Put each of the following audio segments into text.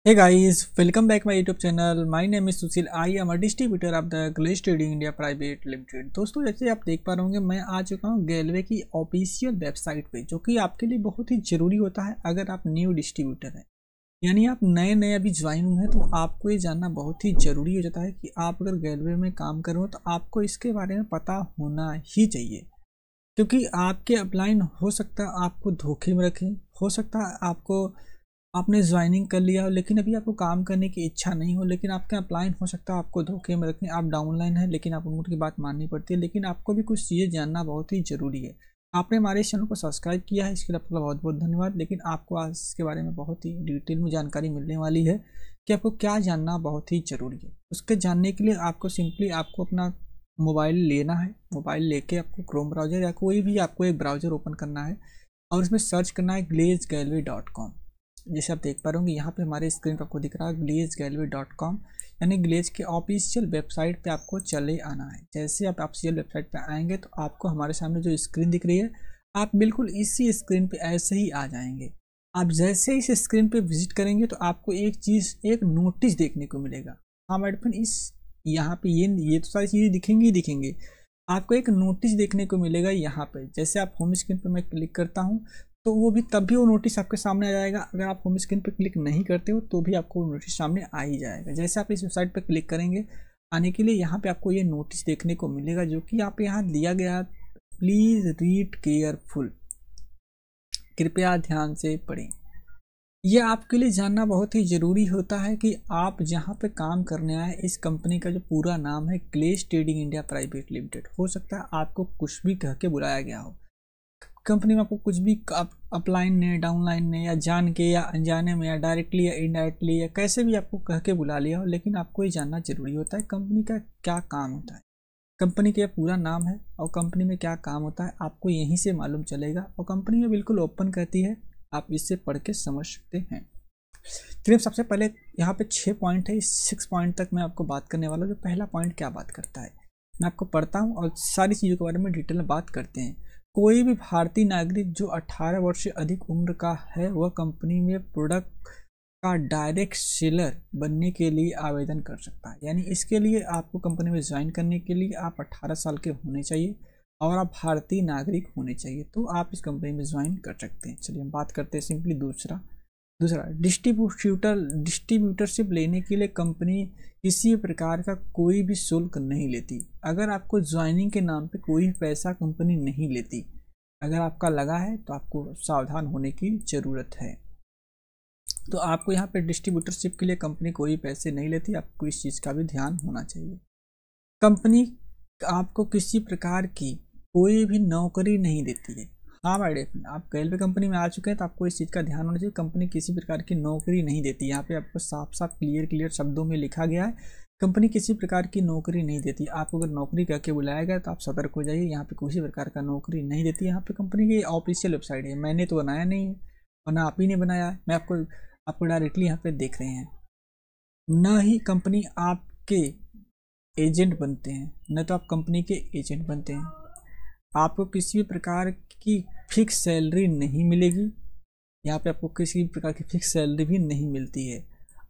Hey guys, welcome back my YouTube channel. My name is Sushil. I am a distributor of the Glaze Trading India Private Limited. दोस्तों जैसे आप देख पा रहे होंगे मैं आ चुका हूँ गैलवे की ऑफिशियल वेबसाइट पे, जो कि आपके लिए बहुत ही ज़रूरी होता है अगर आप न्यू डिस्ट्रीब्यूटर हैं, यानी आप नए नए अभी ज्वाइन हुए हैं। तो आपको ये जानना बहुत ही ज़रूरी हो जाता है कि आप अगर गैलवे में काम कर रहे हो तो आपको इसके बारे में पता होना ही चाहिए, क्योंकि आपके अपलाइन हो सकता है आपको धोखे में रखें, हो सकता है आपने ज्वाइनिंग कर लिया हो लेकिन अभी आपको काम करने की इच्छा नहीं हो, लेकिन आपके अपलाइन हो सकता है आपको धोखे में रखें। आप डाउनलाइन है लेकिन आप उनकी बात माननी पड़ती है, लेकिन आपको भी कुछ चीज़ें जानना बहुत ही ज़रूरी है। आपने हमारे चैनल को सब्सक्राइब किया है, इसके लिए आपका बहुत बहुत धन्यवाद। लेकिन आपको आज इसके बारे में बहुत ही डिटेल में जानकारी मिलने वाली है कि आपको क्या जानना बहुत ही ज़रूरी है। उसके जानने के लिए आपको सिंपली आपको अपना मोबाइल लेना है। मोबाइल लेके आपको क्रोम ब्राउज़र या कोई भी आपको एक ब्राउज़र ओपन करना है और उसमें सर्च करना है glazegalley.com। जैसे आप देख पा रहे होंगे यहाँ पे हमारे स्क्रीन पर आपको दिख रहा है glazegalley.com, यानी ग्लेज के ऑफिशियल वेबसाइट पे आपको चले आना है। जैसे आप ऑफिशियल वेबसाइट पे आएंगे तो आपको हमारे सामने जो स्क्रीन दिख रही है, आप बिल्कुल इसी स्क्रीन पे ऐसे ही आ जाएंगे। आप जैसे इस स्क्रीन पे विजिट करेंगे तो आपको एक नोटिस देखने को मिलेगा। हाँ मेरे फ्रेंड, इस यहाँ पे ये तो सारी चीज़ें दिखेंगी ही दिखेंगी। आपको एक नोटिस देखने को मिलेगा यहाँ पे। जैसे आप होम स्क्रीन पर मैं क्लिक करता हूँ तो तब भी वो नोटिस आपके सामने आ जाएगा। अगर आप होम स्क्रीन पर क्लिक नहीं करते हो तो भी आपको वो नोटिस सामने आ ही जाएगा। जैसे आप इस वेबसाइट पर क्लिक करेंगे, आने के लिए यहाँ पे आपको ये नोटिस देखने को मिलेगा, जो कि आप यहाँ दिया गया, प्लीज़ रीड केयरफुल, कृपया ध्यान से पढ़ें। यह आपके लिए जानना बहुत ही ज़रूरी होता है कि आप जहाँ पे काम करने आए, इस कंपनी का जो पूरा नाम है glaze trading India private limited. हो सकता है आपको कुछ भी कह के बुलाया गया हो, कंपनी में आपको कुछ भी अपलाइन ने, डाउनलाइन ने, या जान के या अनजाने में, या डायरेक्टली या इनडायरेक्टली, या कैसे भी आपको कह के बुला लिया हो, लेकिन आपको ये जानना जरूरी होता है कंपनी का क्या काम होता है। कंपनी का पूरा नाम है और कंपनी में क्या काम होता है आपको यहीं से मालूम चलेगा, और कंपनी में बिल्कुल ओपन कहती है, आप इससे पढ़ के समझ सकते हैं। चलिए सबसे पहले यहाँ पे 6 पॉइंट है, इस 6 पॉइंट तक मैं आपको बात करने वाला हूँ। जो पहला पॉइंट क्या बात करता है मैं आपको पढ़ता हूँ और सारी चीज़ों के बारे में डिटेल में बात करते हैं। कोई भी भारतीय नागरिक जो 18 वर्ष से अधिक उम्र का है, वह कंपनी में प्रोडक्ट का डायरेक्ट सेलर बनने के लिए आवेदन कर सकता है। यानी इसके लिए आपको कंपनी में ज्वाइन करने के लिए आप 18 साल के होने चाहिए और आप भारतीय नागरिक होने चाहिए, तो आप इस कंपनी में ज्वाइन कर सकते हैं। चलिए हम बात करते हैं सिंपली दूसरा डिस्ट्रीब्यूटरशिप लेने के लिए कंपनी किसी प्रकार का कोई भी शुल्क नहीं लेती। अगर आपको ज्वाइनिंग के नाम पे कोई पैसा कंपनी नहीं लेती, अगर आपका लगा है तो आपको सावधान होने की ज़रूरत है। तो आपको यहाँ पे डिस्ट्रीब्यूटरशिप के लिए कंपनी कोई पैसे नहीं लेती, आपको इस चीज़ का भी ध्यान होना चाहिए। कंपनी आपको किसी प्रकार की कोई भी नौकरी नहीं देती है। हाँ भाई, आप गैलवे कंपनी में आ चुके हैं तो आपको इस चीज़ का ध्यान होना चाहिए, कंपनी किसी प्रकार की नौकरी नहीं देती। यहाँ पे आपको साफ साफ क्लियर शब्दों में लिखा गया है, कंपनी किसी प्रकार की नौकरी नहीं देती। आपको अगर नौकरी करके बुलाया गया तो आप सतर्क हो जाइए, यहाँ पे किसी प्रकार का नौकरी नहीं देती। यहाँ पे कंपनी की ऑफिशियल वेबसाइट है, मैंने तो बनाया नहीं है और ना आप ही ने बनाया है, मैं आपको डायरेक्टली यहाँ पे देख रहे हैं। न ही कंपनी आपके एजेंट बनते हैं, न तो आप कंपनी के एजेंट बनते हैं। आपको किसी भी प्रकार की फिक्स सैलरी नहीं मिलेगी, यहाँ पे आपको किसी भी प्रकार की फिक्स सैलरी भी नहीं मिलती है।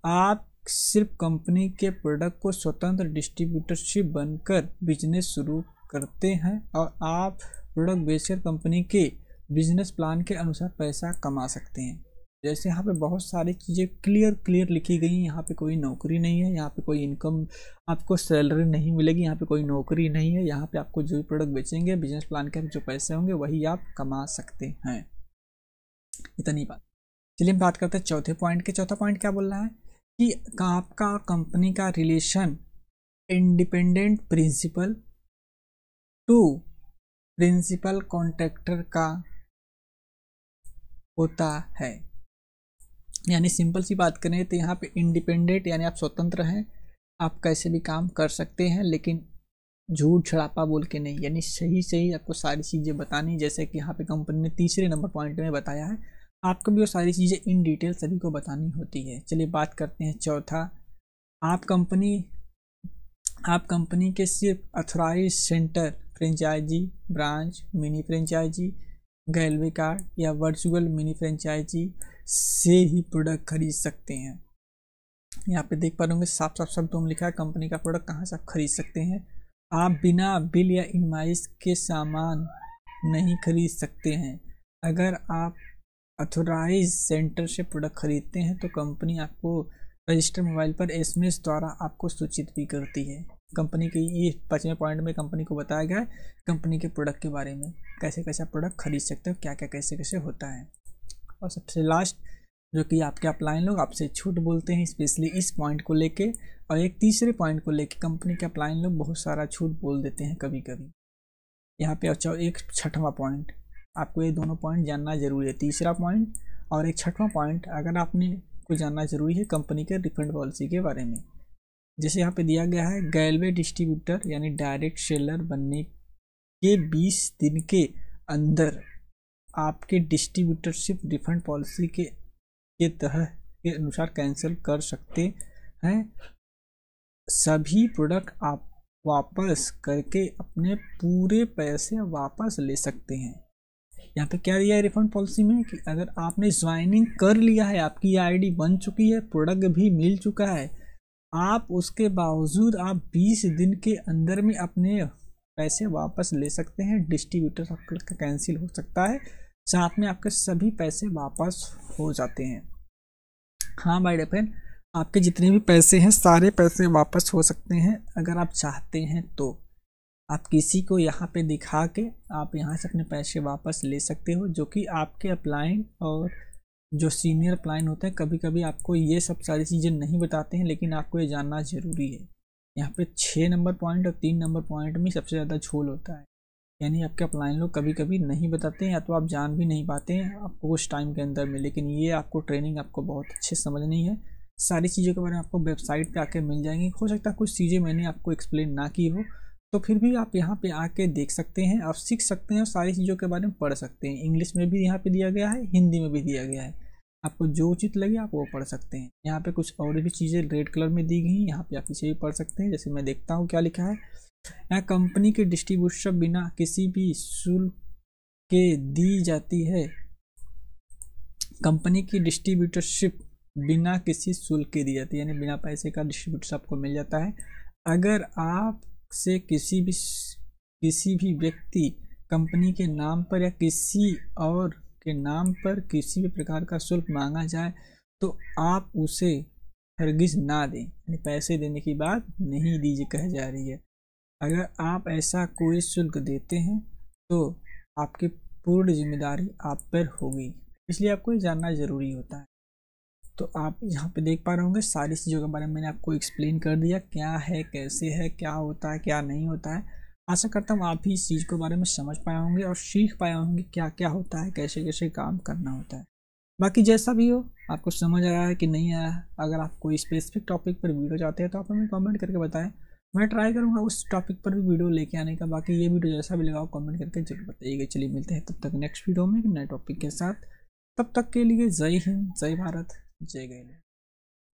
आप सिर्फ कंपनी के प्रोडक्ट को स्वतंत्र डिस्ट्रीब्यूटरशिप बनकर बिजनेस शुरू करते हैं और आप प्रोडक्ट बेचकर कंपनी के बिजनेस प्लान के अनुसार पैसा कमा सकते हैं। जैसे यहाँ पे बहुत सारी चीज़ें क्लियर लिखी गई हैं। यहाँ पे कोई नौकरी नहीं है, यहाँ पे कोई इनकम, आपको सैलरी नहीं मिलेगी, यहाँ पे कोई नौकरी नहीं है। यहाँ पे आपको जो भी प्रोडक्ट बेचेंगे, बिजनेस प्लान के जो पैसे होंगे वही आप कमा सकते हैं। इतनी बात। चलिए हम बात करते हैं चौथे पॉइंट के। चौथा पॉइंट क्या बोल रहा है कि आपका कंपनी का relation independent principal to principal contractor का होता है। यानी सिंपल सी बात करें तो यहाँ पे इंडिपेंडेंट यानी आप स्वतंत्र हैं, आप कैसे भी काम कर सकते हैं, लेकिन झूठ छड़ापा बोल के नहीं, यानी सही आपको सारी चीज़ें बतानी। जैसे कि यहाँ पे कंपनी ने तीसरे नंबर पॉइंट में बताया है, आपको भी वो सारी चीज़ें इन डिटेल सभी को बतानी होती है। चलिए बात करते हैं चौथा। आप कंपनी के सिर्फ authorize centre, franchisee, branch, mini franchisee, गैलवे कार्ड या वर्चुअल मिनी फ्रेंचाइजी से ही प्रोडक्ट खरीद सकते हैं। यहाँ पे देख पा रहे होंगे साफ साफ शब्दों में लिखा है कंपनी का प्रोडक्ट कहाँ से आप खरीद सकते हैं। आप बिना बिल या इनवॉइस के सामान नहीं खरीद सकते हैं। अगर आप ऑथोराइज सेंटर से प्रोडक्ट खरीदते हैं तो कंपनी आपको रजिस्टर मोबाइल पर एसएमएस द्वारा आपको सूचित भी करती है। कंपनी के ये 5वें पॉइंट में कंपनी को बताया गया है कंपनी के प्रोडक्ट के बारे में, कैसे कैसे आप प्रोडक्ट खरीद सकते हो, क्या क्या कैसे कैसे होता है। और सबसे लास्ट जो कि आपके अपलाइन लोग आपसे छूट बोलते हैं स्पेशली इस पॉइंट को लेके, और एक तीसरे पॉइंट को लेके कंपनी के अपलाइन लोग बहुत सारा छूट बोल देते हैं कभी कभी। यहाँ पे अच्छा एक 6वां पॉइंट, आपको ये दोनों पॉइंट जानना जरूरी है, तीसरा पॉइंट और एक 6वां पॉइंट अगर आपने को जानना जरूरी है कंपनी के रिफंड पॉलिसी के बारे में। जैसे यहाँ पे दिया गया है गैलवे डिस्ट्रीब्यूटर यानी डायरेक्ट सेलर बनने के 20 दिन के अंदर आपके डिस्ट्रीब्यूटरशिप रिफंड पॉलिसी के तहत के अनुसार कैंसिल कर सकते हैं। सभी प्रोडक्ट आप वापस करके अपने पूरे पैसे वापस ले सकते हैं। यहाँ पे क्या दिया है रिफंड पॉलिसी में कि अगर आपने ज्वाइनिंग कर लिया है, आपकी आईडी बन चुकी है, प्रोडक्ट भी मिल चुका है, आप उसके बावजूद आप 20 दिन के अंदर में अपने पैसे वापस ले सकते हैं। डिस्ट्रीब्यूटर आपका कैंसिल हो सकता है, साथ में आपके सभी पैसे वापस हो जाते हैं। हाँ भाई फ्रेंड, आपके जितने भी पैसे हैं सारे पैसे वापस हो सकते हैं अगर आप चाहते हैं तो। आप किसी को यहाँ पे दिखा के आप यहाँ से अपने पैसे वापस ले सकते हो, जो कि आपके अपलाइन और जो सीनियर अपलाइन होते हैं कभी कभी आपको ये सब सारी चीज़ें नहीं बताते हैं, लेकिन आपको ये जानना ज़रूरी है। यहाँ पे 6 नंबर पॉइंट और 3 नंबर पॉइंट में सबसे ज़्यादा झोल होता है, यानी आपके अपलाइन लोग कभी कभी नहीं बताते हैं या तो आप जान भी नहीं पाते हैं आपको कुछ टाइम के अंदर में। लेकिन ये आपको ट्रेनिंग आपको बहुत अच्छे समझनी है, सारी चीज़ों के बारे में आपको वेबसाइट पे आके मिल जाएंगी। हो सकता है कुछ चीज़ें मैंने आपको एक्सप्लेन ना की हो, तो फिर भी आप यहाँ पे आके देख सकते हैं और सीख सकते हैं और सारी चीज़ों के बारे में पढ़ सकते हैं। इंग्लिश में भी यहाँ पे दिया गया है, हिंदी में भी दिया गया है, आपको जो उचित लगे आप वो पढ़ सकते हैं। यहाँ पे कुछ और भी चीज़ें रेड कलर में दी गई हैं, यहाँ पे आप इसे भी पढ़ सकते हैं। जैसे मैं देखता हूँ क्या लिखा है यहाँ, कंपनी के डिस्ट्रीब्यूटर बिना किसी भी शुल्क के दी जाती है। कंपनी की डिस्ट्रीब्यूटरशिप बिना किसी शुल्क के दी जाती है, यानी बिना पैसे का डिस्ट्रीब्यूटर आपको मिल जाता है। अगर आप से किसी भी व्यक्ति कंपनी के नाम पर या किसी और के नाम पर किसी भी प्रकार का शुल्क मांगा जाए तो आप उसे हरगिज ना दें, यानी पैसे देने की बात नहीं दीजिए कह जा रही है। अगर आप ऐसा कोई शुल्क देते हैं तो आपकी पूर्ण जिम्मेदारी आप पर होगी, इसलिए आपको ये जानना ज़रूरी होता है। तो आप यहाँ पे देख पा रहे होंगे सारी चीज़ों के बारे में मैंने आपको एक्सप्लेन कर दिया, क्या है, कैसे है, क्या होता है, क्या नहीं होता है। आशा करता हूँ आप भी इस चीज़ के बारे में समझ पाए होंगे और सीख पाए होंगे क्या क्या होता है, कैसे कैसे काम करना होता है। बाकी जैसा भी हो, आपको समझ आया है कि नहीं आया, अगर आप कोई स्पेसिफिक टॉपिक पर वीडियो चाहते हैं तो आप हमें कमेंट करके बताएं, मैं ट्राई करूँगा उस टॉपिक पर भी वीडियो लेके आने का। बाकी ये वीडियो जैसा भी लगा कमेंट करके जरूर बताइएगा। चलिए मिलते हैं तब तक नेक्स्ट वीडियो में एक नए टॉपिक के साथ, तब तक के लिए जय हिंद, जय भारत, जय गैलैंड।